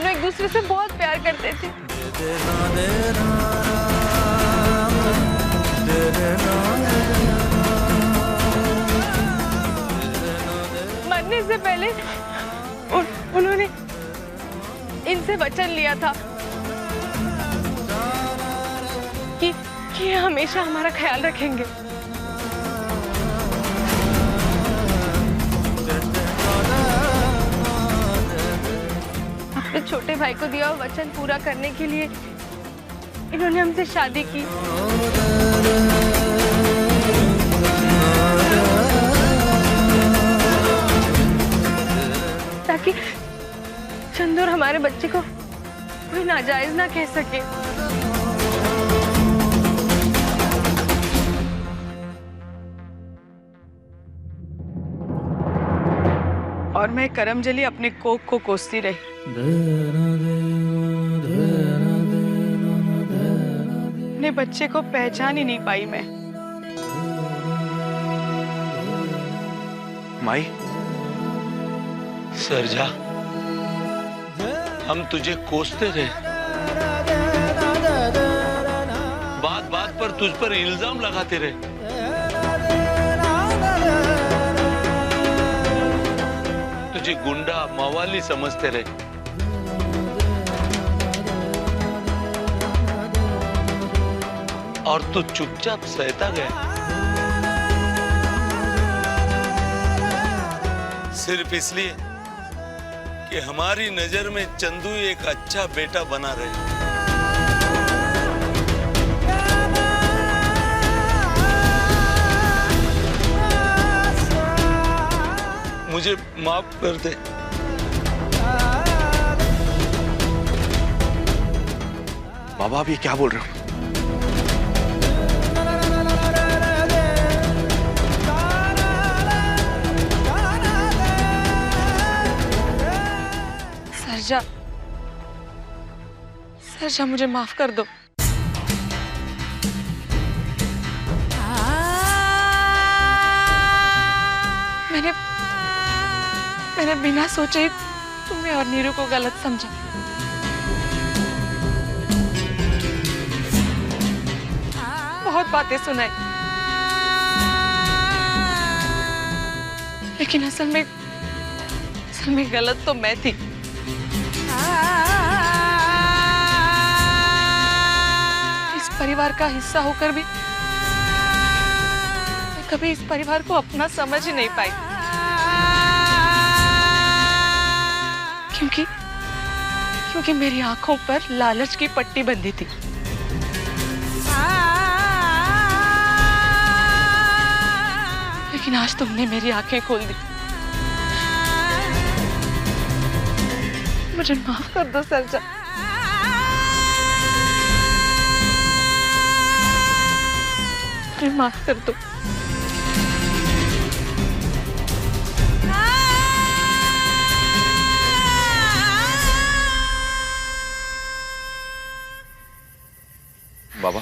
दोनों एक दूसरे से बहुत प्यार करते थे। मरने से पहले उन्होंने इनसे वचन लिया था कि हमेशा हमारा ख्याल रखेंगे। अपने छोटे भाई को दिया हुआ वचन पूरा करने के लिए इन्होंने हमसे शादी की। ताकि चंदू और हमारे बच्चे को कोई नाजायज ना कह सके। और मैं करमजली अपने कोख को कोसती रही। अपने बच्चे को पहचान ही नहीं पाई मैं। माई, सरजा, हम तुझे कोसते रहे, बात बात पर तुझ पर इल्जाम लगाते रहे। तुझे गुंडा मवाली समझते रहे। और तू चुपचाप सहता गया। सिर्फ इसलिए कि हमारी नजर में चंदू एक अच्छा बेटा बना रहे। मुझे माफ कर दे। बाबा आप ये क्या बोल रहे हो? सरजा मुझे माफ कर दो। मैंने बिना सोचे तुम्हें और नीरू को गलत समझा। बहुत बातें सुनाई, लेकिन असल में गलत तो मैं थी। इस परिवार का हिस्सा होकर भी मैं कभी इस परिवार को अपना समझ ही नहीं पाई। क्योंकि मेरी आंखों पर लालच की पट्टी बंधी थी। लेकिन आज तुमने मेरी आंखें खोल दी। मुझे माफ कर दो सरजा। मुझे माफ कर दो। बाबा,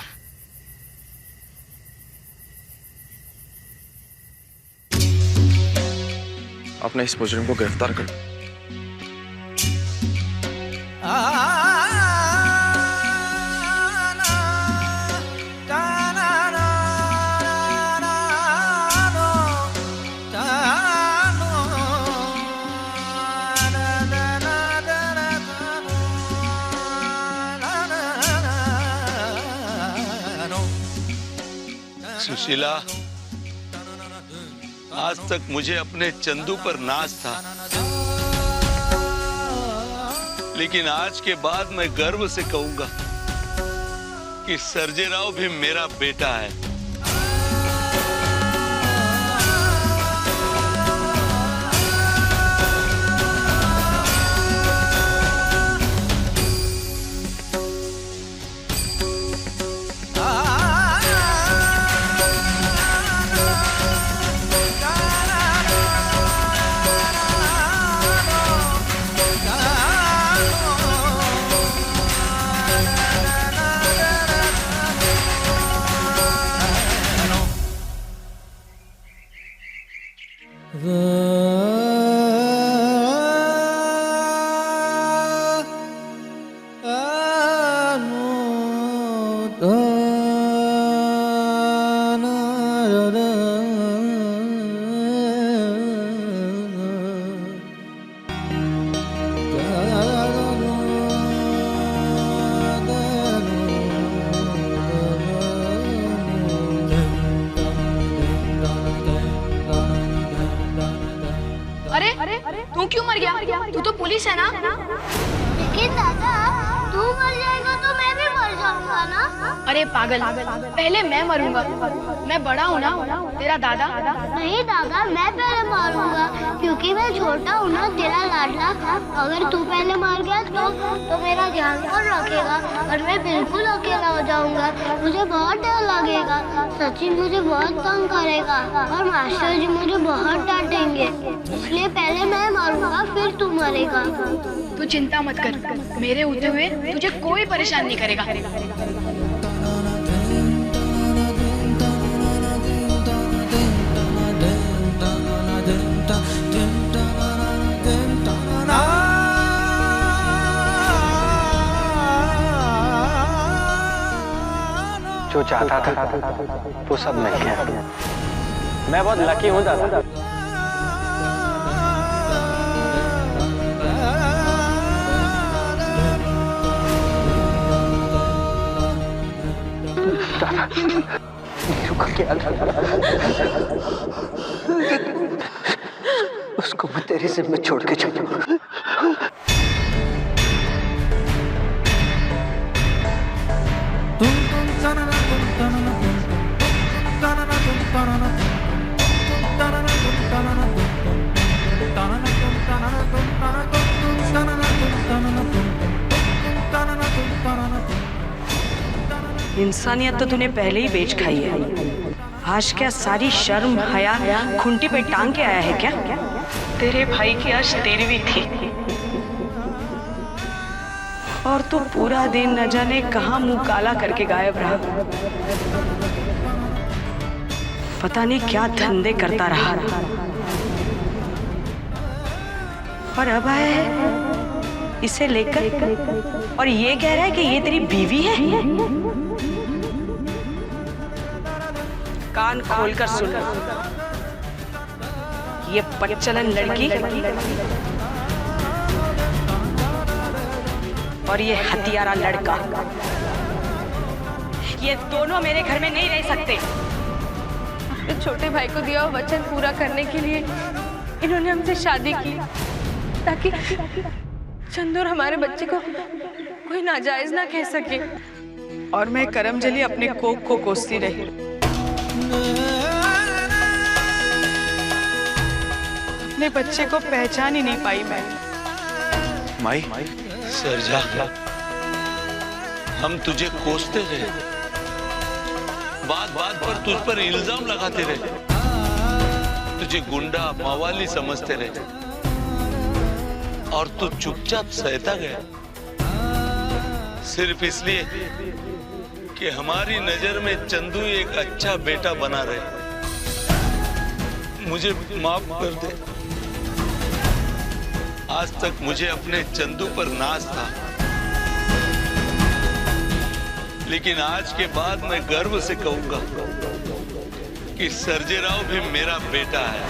अपने इस मुजरिम को गिरफ्तार कर। सुशीला, आज तक मुझे अपने चंदू पर नाज था, लेकिन आज के बाद मैं गर्व से कहूंगा कि सर्जेराव भी मेरा बेटा है। पुलिस है ना? लेकिन दादा तू मर जाएगा तो मैं भी मर जाऊंगा ना। अरे पागल, पहले मैं मरूंगा। मैं बड़ा हूँ ना, तेरा दादा। नहीं दादा, मैं पहले मारूंगा क्योंकि मैं छोटा हूँ ना, तेरा लाडला। अगर तू पहले मार गया तो मेरा ध्यान कौन रखेगा और मैं बिल्कुल अकेला हो जाऊंगा। मुझे बहुत डर लगेगा। सचिन मुझे बहुत तंग करेगा और मास्टर जी मुझे बहुत डांटेंगे। इसलिए पहले मैं मारूंगा फिर तू मरेगा। तू चिंता मत कर, मेरे होते हुए तुझे कोई परेशान नहीं करेगा। जो चाहता था वो सब मिल गया। मैं बहुत लकी हूँ दादा। नीरू का क्या उसको मैं तेरे जिम्मे छोड़ के चलूंगा। इंसानियत तो तूने पहले ही बेच खाई है। आज क्या सारी शर्म हया खूंटी पे टांग के आया है क्या? तेरे भाई की आज 13वीं थी और तू पूरा दिन न जाने कहां मुंह काला करके गायब रहा। पता नहीं क्या धंधे करता रहा और अब आया है इसे लेकर और ये कह रहा है कि ये तेरी बीवी है। कान खोलकर सुन, ये पच्चलन लड़की और ये हथियारा लड़का, ये दोनों मेरे घर में नहीं रह सकते। तो छोटे भाई को दिया हुआ वचन पूरा करने के लिए इन्होंने हमसे शादी की ताकि चंदू और हमारे बच्चे को कोई नाजायज ना कह सके। और मैं करमजली अपने कोख को कोसती रही। अपने बच्चे को पहचान ही नहीं पाई मैं। माई सरजा, हम तुझे कोसते रहे, बात बात पर तुझ पर इल्जाम लगाते रहे, तुझे गुंडा मवाली समझते रहे और तू चुपचाप सहता गया सिर्फ इसलिए कि हमारी नजर में चंदू एक अच्छा बेटा बना रहे। मुझे माफ कर दे। आज तक मुझे अपने चंदू पर नाज था, लेकिन आज के बाद मैं गर्व से कहूंगा कि सर्जेराव भी मेरा बेटा है।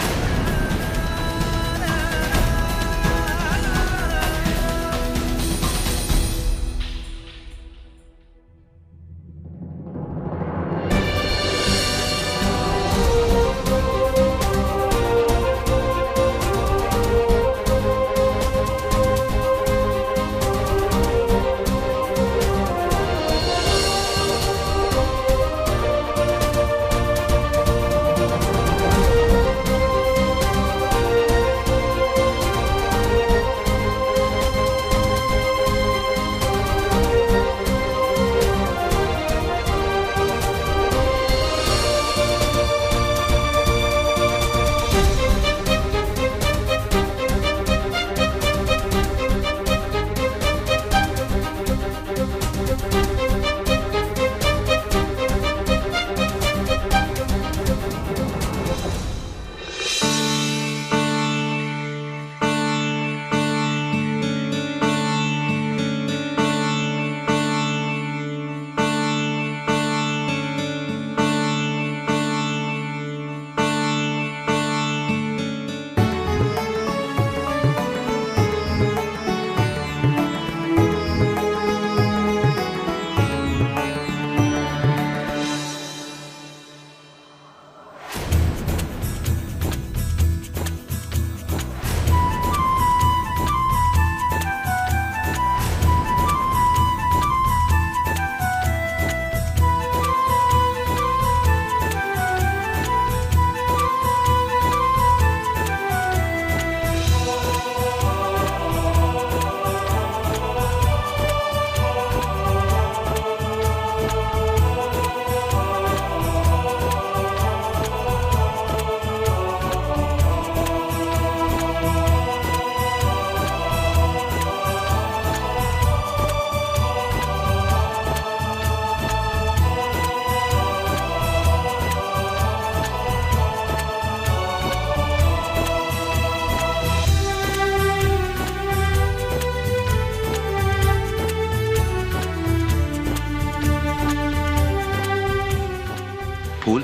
फूल?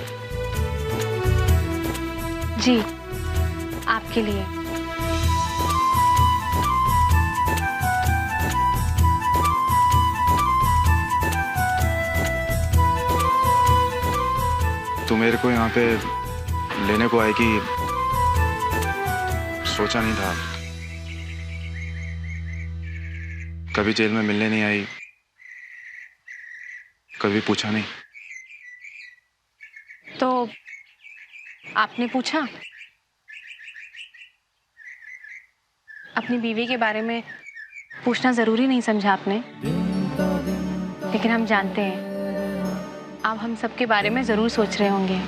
जी, आपके लिए। तू मेरे को यहाँ पे लेने को आएगी सोचा नहीं था। कभी जेल में मिलने नहीं आई, कभी पूछा नहीं। तो आपने पूछा? अपनी बीवी के बारे में पूछना जरूरी नहीं समझा आपने, लेकिन हम जानते हैं आप हम सबके बारे में जरूर सोच रहे होंगे,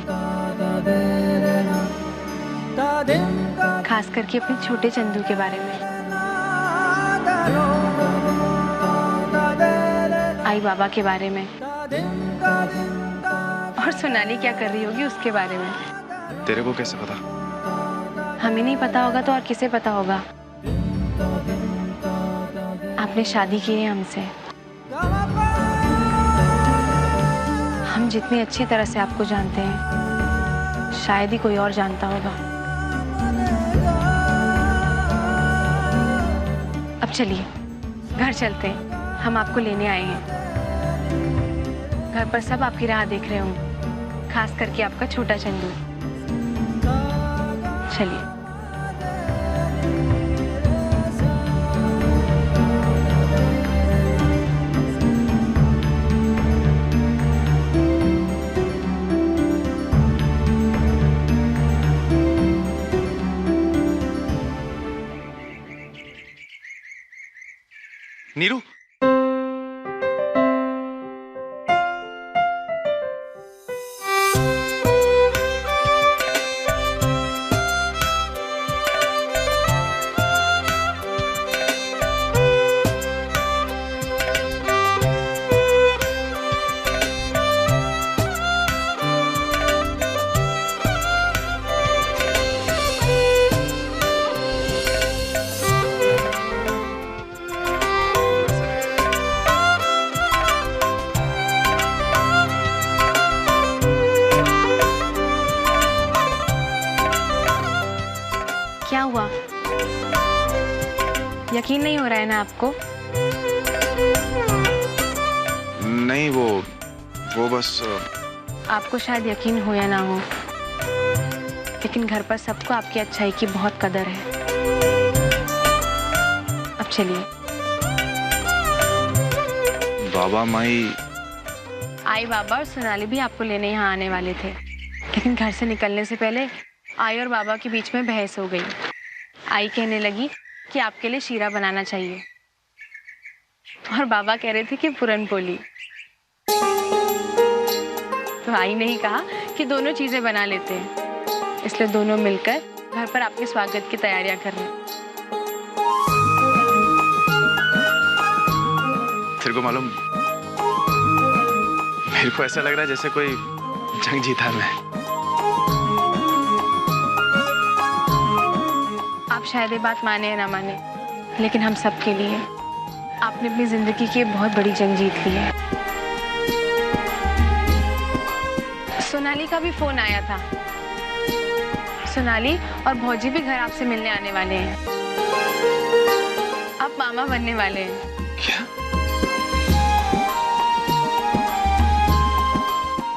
खास करके अपने छोटे चंदू के बारे में, आई बाबा के बारे में, और सोनाली क्या कर रही होगी उसके बारे में। तेरे को कैसे पता? हमें नहीं पता होगा तो और किसे पता होगा? आपने शादी की है हमसे। हम जितनी अच्छी तरह से आपको जानते हैं, शायद ही कोई और जानता होगा। अब चलिए घर चलते हैं, हम आपको लेने आए हैं। घर पर सब आपकी राह देख रहे होंगे, खास करके आपका छोटा चंदू। चलिए। नीरू, क्या हुआ? यकीन नहीं हो रहा है ना आपको? नहीं वो बस आपको शायद यकीन हो या ना हो, लेकिन घर पर सबको आपकी अच्छाई की बहुत कदर है। अब चलिए। बाबा माई। आई बाबा और सोनाली भी आपको लेने यहाँ आने वाले थे, लेकिन घर से निकलने से पहले आई और बाबा के बीच में बहस हो गई। आई कहने लगी कि आपके लिए शीरा बनाना चाहिए, और बाबा कह रहे थे कि पूरन पोली। तो आई ने ही कहा कि दोनों चीजें बना लेते हैं, इसलिए दोनों मिलकर घर पर आपके स्वागत की तैयारियां कर रहे हैं। तेरे को मालूम, मेरे को ऐसा लग रहा है जैसे कोई जंग जीता मैं। आप शायद ये बात माने या ना माने, लेकिन हम सब के लिए आपने अपनी जिंदगी की बहुत बड़ी जंग जीत ली है। सोनाली का भी फोन आया था। सोनाली और भौजी भी घर आपसे मिलने आने वाले हैं। आप मामा बनने वाले हैं। क्या?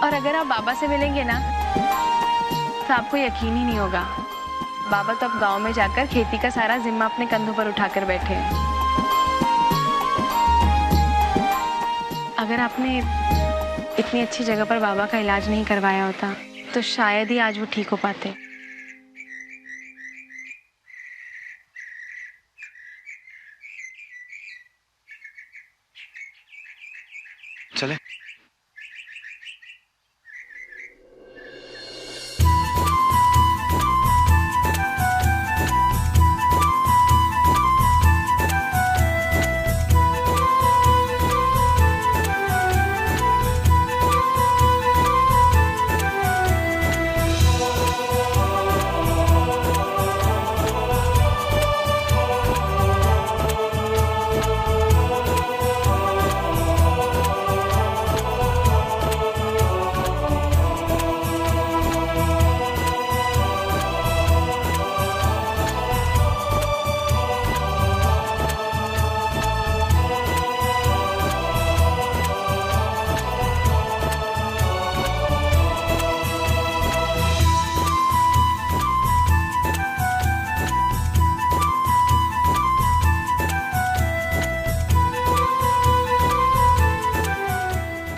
और अगर आप बाबा से मिलेंगे ना, तो आपको यकीन ही नहीं होगा। बाबा तो अब गांव में जाकर खेती का सारा जिम्मा अपने कंधों पर उठाकर बैठे हैं। अगर आपने इतनी अच्छी जगह पर बाबा का इलाज नहीं करवाया होता, तो शायद ही आज वो ठीक हो पाते।